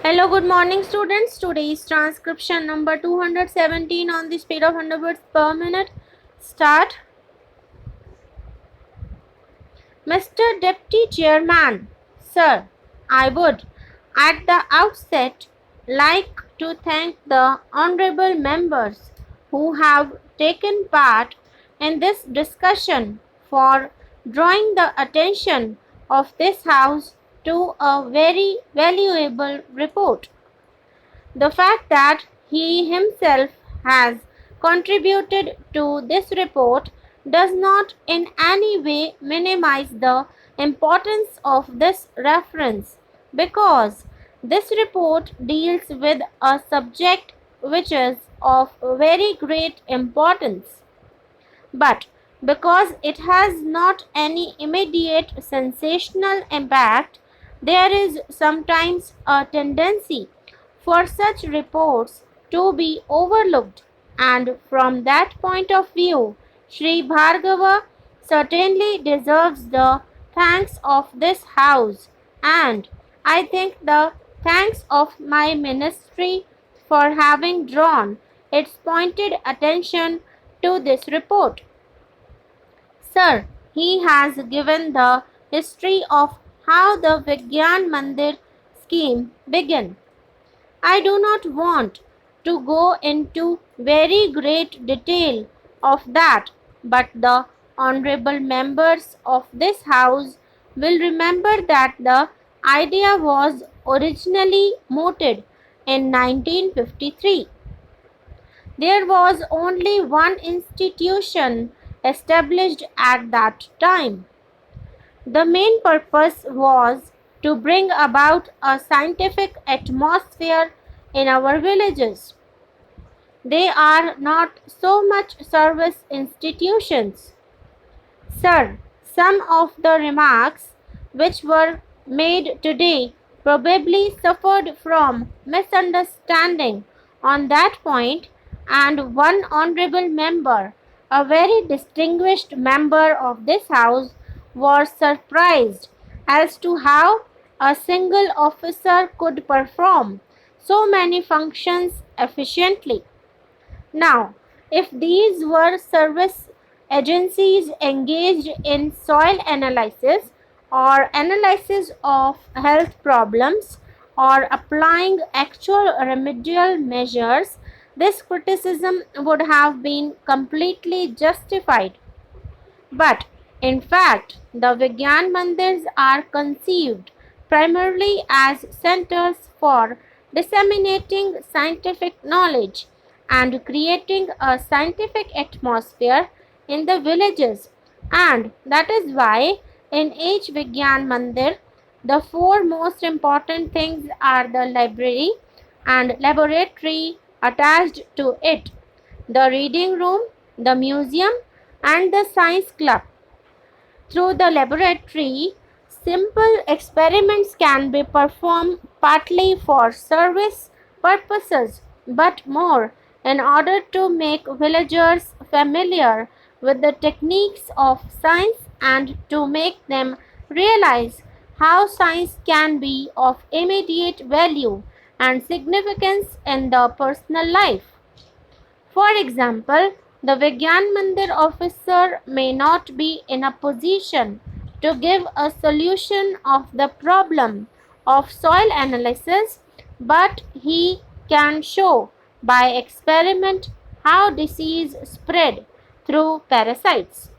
Hello, good morning students. Today is transcription number 217 on the speed of 100 words per minute. Start. Mr. Deputy Chairman, Sir, I would at the outset like to thank the honorable members who have taken part in this discussion for drawing the attention of this House to a very valuable report. The fact that he himself has contributed to this report does not in any way minimize the importance of this reference, because this report deals with a subject which is of very great importance. But because it has not any immediate sensational impact, there is sometimes a tendency for such reports to be overlooked, and from that point of view, Sri Bhargava certainly deserves the thanks of this House, and I think the thanks of my ministry for having drawn its pointed attention to this report. Sir, he has given the history of how the Vigyan Mandir scheme began. I do not want to go into very great detail of that, but the honorable members of this House will remember that the idea was originally mooted in 1953. There was only one institution established at that time. The main purpose was to bring about a scientific atmosphere in our villages. They are not so much service institutions. Sir, some of the remarks which were made today probably suffered from misunderstanding on that point, and one honorable member, a very distinguished member of this House, was surprised as to how a single officer could perform so many functions efficiently. Now, if these were service agencies engaged in soil analysis or analysis of health problems or applying actual remedial measures, this criticism would have been completely justified. But in fact, the Vigyan Mandirs are conceived primarily as centers for disseminating scientific knowledge and creating a scientific atmosphere in the villages, and that is why in each Vigyan Mandir the four most important things are the library and laboratory attached to it, the reading room, the museum, and the science club. Through the laboratory, simple experiments can be performed partly for service purposes, but more in order to make villagers familiar with the techniques of science and to make them realize how science can be of immediate value and significance in the personal life. For example, the Vigyan Mandir officer may not be in a position to give a solution of the problem of soil analysis, but he can show by experiment how disease spread through parasites.